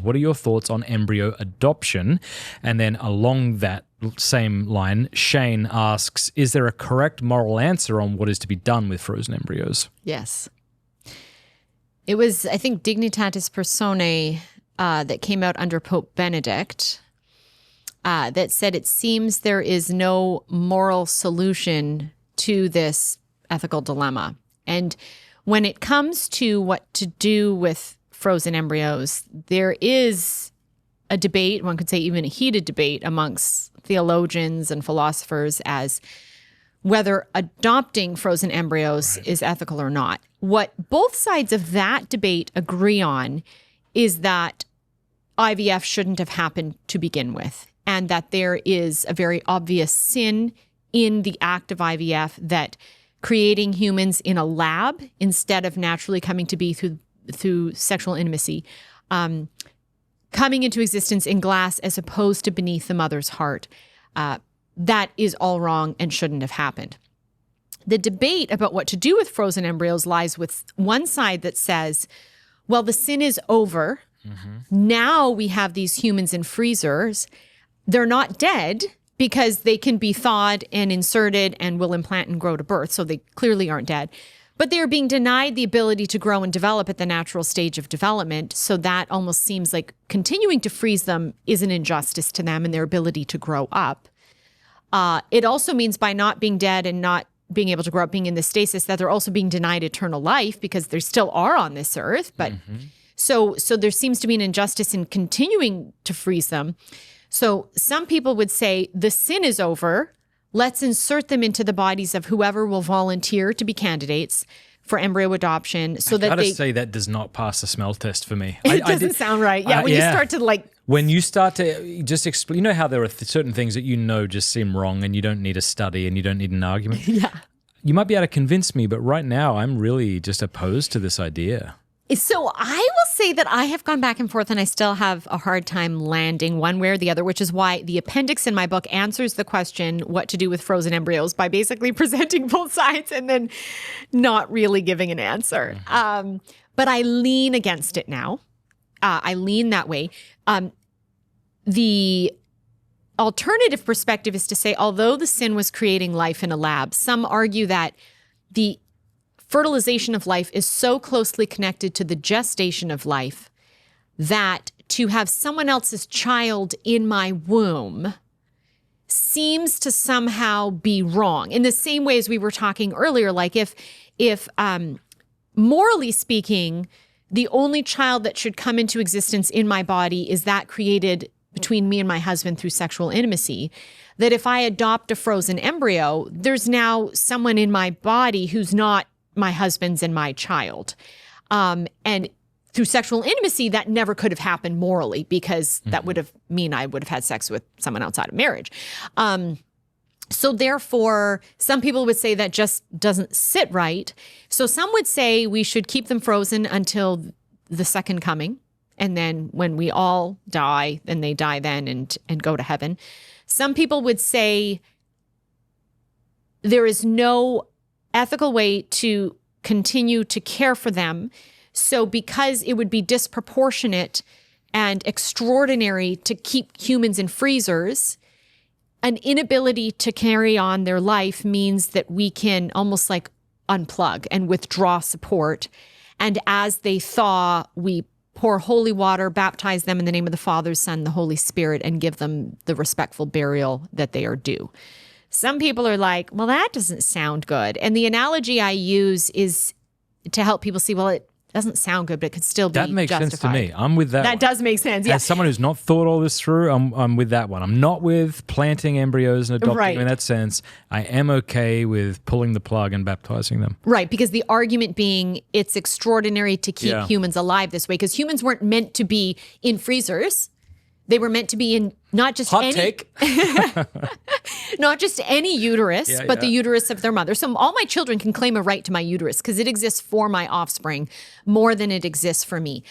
What are your thoughts on embryo adoption? And then along that same line, Shane asks, is there a correct moral answer on what is to be done with frozen embryos? Yes. It was, I think, Dignitatis Personae that came out under Pope Benedict that said it seems there is no moral solution to this ethical dilemma. And when it comes to what to do with frozen embryos, there is a debate, one could say even a heated debate amongst theologians and philosophers as whether adopting frozen embryos is ethical or not. What both sides of that debate agree on is that IVF shouldn't have happened to begin with, and that there is a very obvious sin in the act of IVF, that creating humans in a lab instead of naturally coming to be through sexual intimacy, coming into existence in glass as opposed to beneath the mother's heart, that is all wrong and shouldn't have happened. The debate about what to do with frozen embryos lies with one side that says, well, the sin is over. Mm-hmm. Now we have these humans in freezers. They're not dead because they can be thawed and inserted and will implant and grow to birth. So they clearly aren't dead. But they are being denied the ability to grow and develop at the natural stage of development. So that almost seems like continuing to freeze them is an injustice to them and their ability to grow up. It also means by not being dead and not being able to grow up, being in the stasis, that they're also being denied eternal life because they still are on this earth. But so there seems to be an injustice in continuing to freeze them. So some people would say the sin is over. Let's insert them into the bodies of whoever will volunteer to be candidates for embryo adoption. So that they say that does not pass the smell test for me. It doesn't sound right. Yeah, when you start to when you start to just explain, you know how there are certain things that just seem wrong, and you don't need a study and you don't need an argument. Yeah, you might be able to convince me, but right now I'm really just opposed to this idea. So I will say that I have gone back and forth and I still have a hard time landing one way or the other, which is why the appendix in my book answers the question, what to do with frozen embryos, by basically presenting both sides and then not really giving an answer. But I lean against it now. I lean that way. The alternative perspective is to say, although the sin was creating life in a lab, some argue that the fertilization of life is so closely connected to the gestation of life that to have someone else's child in my womb seems to somehow be wrong. In the same way as we were talking earlier, like if morally speaking, the only child that should come into existence in my body is that created between me and my husband through sexual intimacy, that if I adopt a frozen embryo, there's now someone in my body who's not my husband's and my child. And through sexual intimacy, that never could have happened morally, because that would have mean I would have had sex with someone outside of marriage. So therefore, some people would say that just doesn't sit right. So some would say we should keep them frozen until the second coming. And then when we all die, then they die then and go to heaven. Some people would say there is no ethical way to continue to care for them. So because it would be disproportionate and extraordinary to keep humans in freezers, an inability to carry on their life means that we can almost like unplug and withdraw support. And as they thaw, we pour holy water, baptize them in the name of the Father, Son, the Holy Spirit, and give them the respectful burial that they are due. Some people are like, well, that doesn't sound good. And the analogy I use is to help people see, well, it doesn't sound good, but it could still be justified. That makes sense to me. I'm with that. That does make sense, yeah. As someone who's not thought all this through, I'm with that one. I'm not with planting embryos and adopting in that sense. I am okay with pulling the plug and baptizing them. Right, because the argument being it's extraordinary to keep humans alive this way, because humans weren't meant to be in freezers. They were meant to be in not just not just any uterus, but the uterus of their mother. So all my children can claim a right to my uterus because it exists for my offspring more than it exists for me.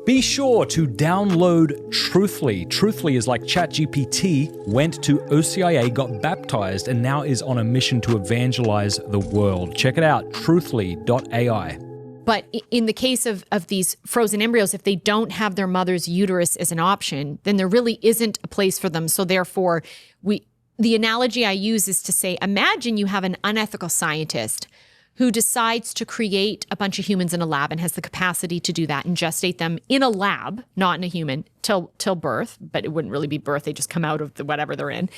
Be sure to download Truthfully. Truthfully is like ChatGPT, went to OCIA, got baptized, and now is on a mission to evangelize the world. Check it out, truthfully.ai. But in the case of these frozen embryos, if they don't have their mother's uterus as an option, then there really isn't a place for them. So therefore, the analogy I use is to say, imagine you have an unethical scientist who decides to create a bunch of humans in a lab and has the capacity to do that and gestate them in a lab, not in a human, till birth. But it wouldn't really be birth. They just come out of whatever they're in.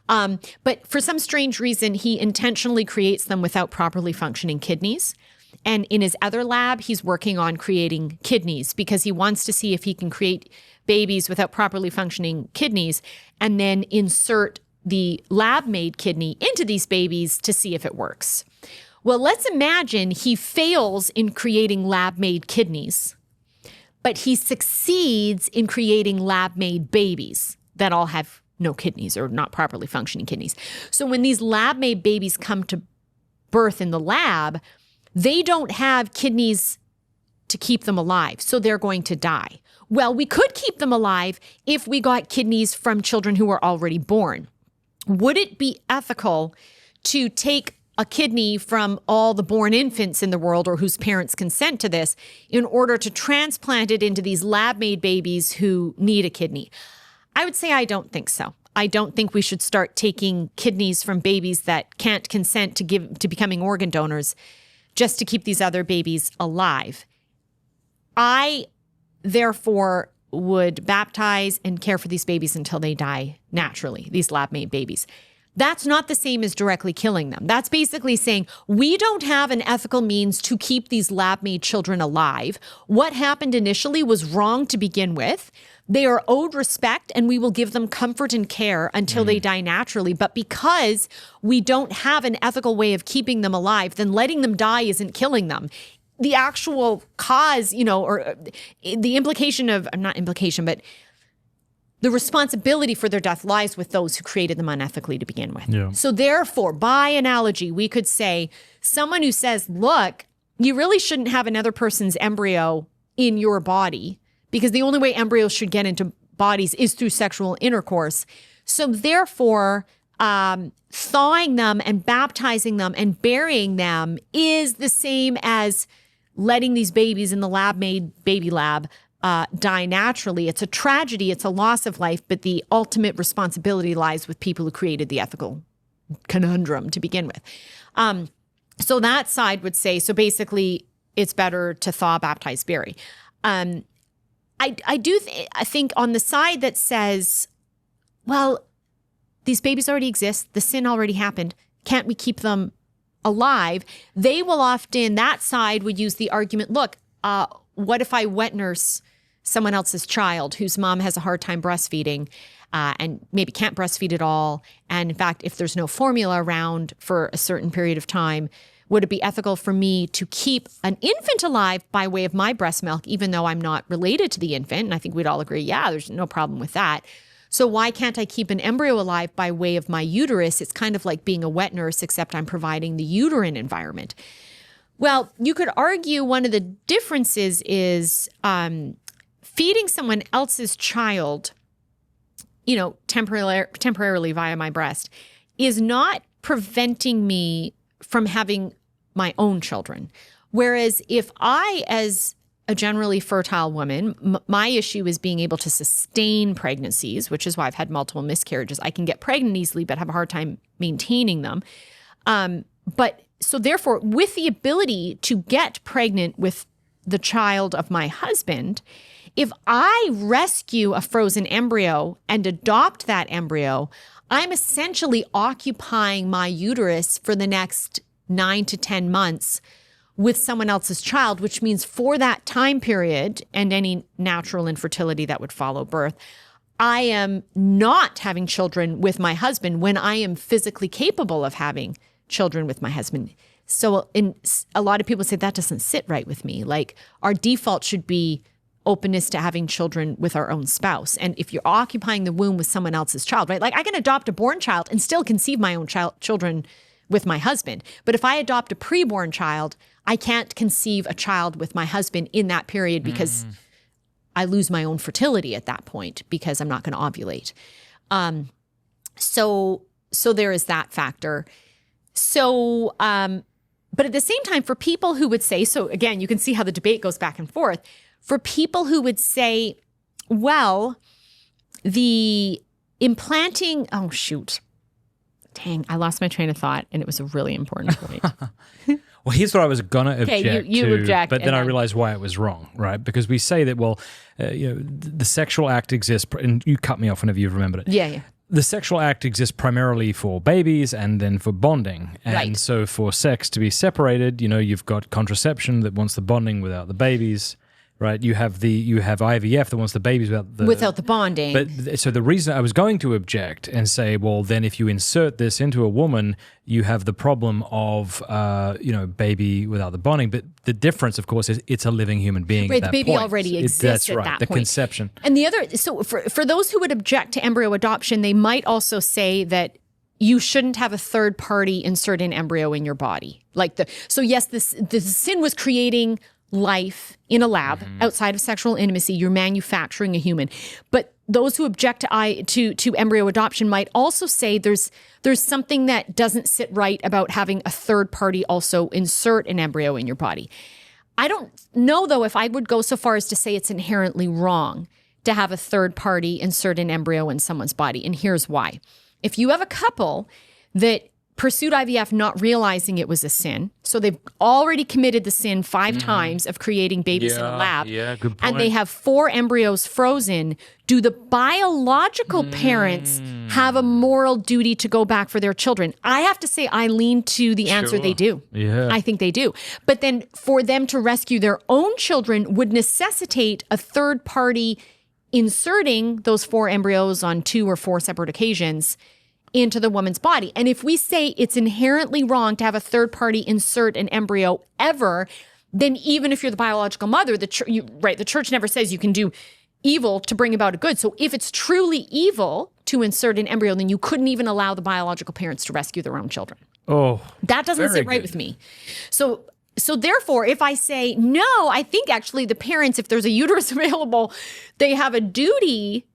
But for some strange reason, he intentionally creates them without properly functioning kidneys. And in his other lab, he's working on creating kidneys because he wants to see if he can create babies without properly functioning kidneys and then insert the lab-made kidney into these babies to see if it works. Well, let's imagine he fails in creating lab-made kidneys, but he succeeds in creating lab-made babies that all have no kidneys or not properly functioning kidneys. So when these lab-made babies come to birth in the lab, they don't have kidneys to keep them alive, so they're going to die. Well, we could keep them alive if we got kidneys from children who were already born. Would it be ethical to take a kidney from all the born infants in the world or whose parents consent to this in order to transplant it into these lab-made babies who need a kidney? I would say I don't think so. I don't think we should start taking kidneys from babies that can't consent to becoming organ donors just to keep these other babies alive. I, therefore, would baptize and care for these babies until they die naturally, these lab-made babies. That's not the same as directly killing them. That's basically saying we don't have an ethical means to keep these lab-made children alive. What happened initially was wrong to begin with. They are owed respect and we will give them comfort and care until they die naturally. But because we don't have an ethical way of keeping them alive, then letting them die isn't killing them. The actual cause, or the implication of, not implication, but the responsibility for their death lies with those who created them unethically to begin with. Yeah. So therefore, by analogy, we could say someone who says, look, you really shouldn't have another person's embryo in your body because the only way embryos should get into bodies is through sexual intercourse. So therefore, thawing them and baptizing them and burying them is the same as letting these babies in the lab-made baby lab die naturally. It's a tragedy. It's a loss of life, but the ultimate responsibility lies with people who created the ethical conundrum to begin with. So that side would say, so basically it's better to thaw, baptize, bury. I think on the side that says, well, these babies already exist. The sin already happened. Can't we keep them alive? They will often, that side would use the argument, look, what if I wet nurse someone else's child whose mom has a hard time breastfeeding and maybe can't breastfeed at all? And in fact, if there's no formula around for a certain period of time, would it be ethical for me to keep an infant alive by way of my breast milk, even though I'm not related to the infant? And I think we'd all agree, yeah, there's no problem with that. So why can't I keep an embryo alive by way of my uterus? It's kind of like being a wet nurse, except I'm providing the uterine environment. Well, you could argue one of the differences is feeding someone else's child, temporarily via my breast, is not preventing me from having my own children. Whereas if I, as a generally fertile woman, my issue is being able to sustain pregnancies, which is why I've had multiple miscarriages. I can get pregnant easily, but have a hard time maintaining them. So therefore, with the ability to get pregnant with the child of my husband, if I rescue a frozen embryo and adopt that embryo, I'm essentially occupying my uterus for the next 9 to 10 months with someone else's child, which means for that time period and any natural infertility that would follow birth, I am not having children with my husband when I am physically capable of having children with my husband. So a lot of people say that doesn't sit right with me. Like our default should be openness to having children with our own spouse. And if you're occupying the womb with someone else's child, right? Like I can adopt a born child and still conceive my own children with my husband. But if I adopt a preborn child, I can't conceive a child with my husband in that period because I lose my own fertility at that point because I'm not going to ovulate. So there is that factor. So But at the same time, for people who would say, so again, you can see how the debate goes back and forth. For people who would say, well, the implanting, oh, shoot. Dang, I lost my train of thought, and it was a really important point. Well, here's what I was going to object you to, object, but then I then- realized why it was wrong, right? Because we say that, well, the sexual act exists, and you cut me off whenever you've remembered it. Yeah. The sexual act exists primarily for babies and then for bonding. And Right. so for sex to be separated, you've got contraception that wants the bonding without the babies, right? You have IVF that wants the babies Without the bonding. But so the reason I was going to object and say, well, then if you insert this into a woman, you have the problem of, baby without the bonding. But the difference, of course, is it's a living human being. Right, at that the baby point. already exists That's at right, that the point. conception. And the other, so for those who would object to embryo adoption, they might also say that you shouldn't have a third party insert an embryo in your body. So yes, the sin was creating life in a lab outside of sexual intimacy. You're manufacturing a human. But those who object to embryo adoption might also say there's something that doesn't sit right about having a third party also insert an embryo in your body. I don't know, though, if I would go so far as to say it's inherently wrong to have a third party insert an embryo in someone's body. And here's why. If you have a couple that pursued IVF not realizing it was a sin, so they've already committed the sin 5 times of creating babies in a lab, Yeah, good point. and they have 4 embryos frozen, do the biological parents have a moral duty to go back for their children? I have to say I lean to the answer they do. Yeah. I think they do. But then for them to rescue their own children would necessitate a third party inserting those 4 embryos on 2 or 4 separate occasions into the woman's body. And if we say it's inherently wrong to have a third party insert an embryo ever, then even if you're the biological mother, the church never says you can do evil to bring about a good. So if it's truly evil to insert an embryo, then you couldn't even allow the biological parents to rescue their own children. Oh, That doesn't very sit right good. with me. So therefore, if I say, no, I think actually the parents, if there's a uterus available, they have a duty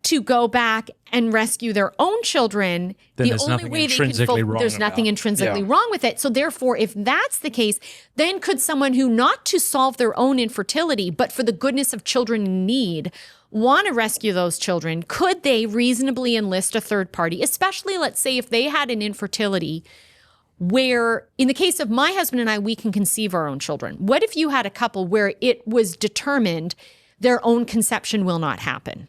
to go back and rescue their own children. Then the there's only nothing way they intrinsically can wrong there's nothing about- intrinsically Yeah. wrong with it. So therefore, if that's the case, then could someone who, not to solve their own infertility, but for the goodness of children in need, want to rescue those children, could they reasonably enlist a third party, especially, let's say, if they had an infertility where, in the case of my husband and I, we can conceive our own children? What if you had a couple where it was determined their own conception will not happen?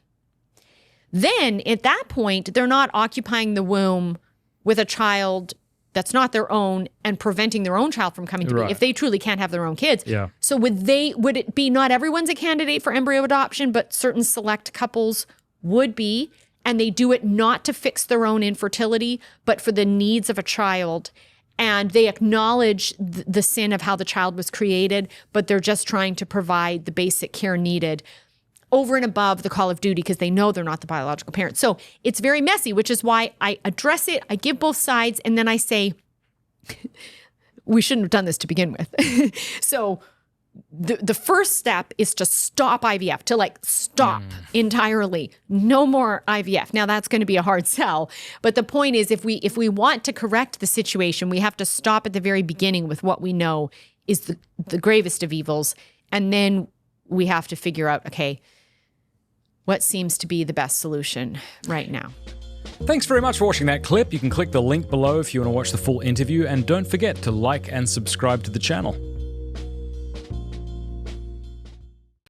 Then at that point, they're not occupying the womb with a child that's not their own and preventing their own child from coming to Right. be, if they truly can't have their own kids. Yeah. So would it be not everyone's a candidate for embryo adoption, but certain select couples would be, and they do it not to fix their own infertility, but for the needs of a child. And they acknowledge the sin of how the child was created, but they're just trying to provide the basic care needed over and above the call of duty because they know they're not the biological parent. So it's very messy, which is why I address it. I give both sides, and then I say, we shouldn't have done this to begin with. So the first step is to stop IVF, to stop entirely. No more IVF. Now that's going to be a hard sell, but the point is, if we want to correct the situation, we have to stop at the very beginning with what we know is the gravest of evils, and then we have to figure out, okay, what seems to be the best solution right now. Thanks very much for watching that clip. You can click the link below if you want to watch the full interview, and don't forget to like and subscribe to the channel.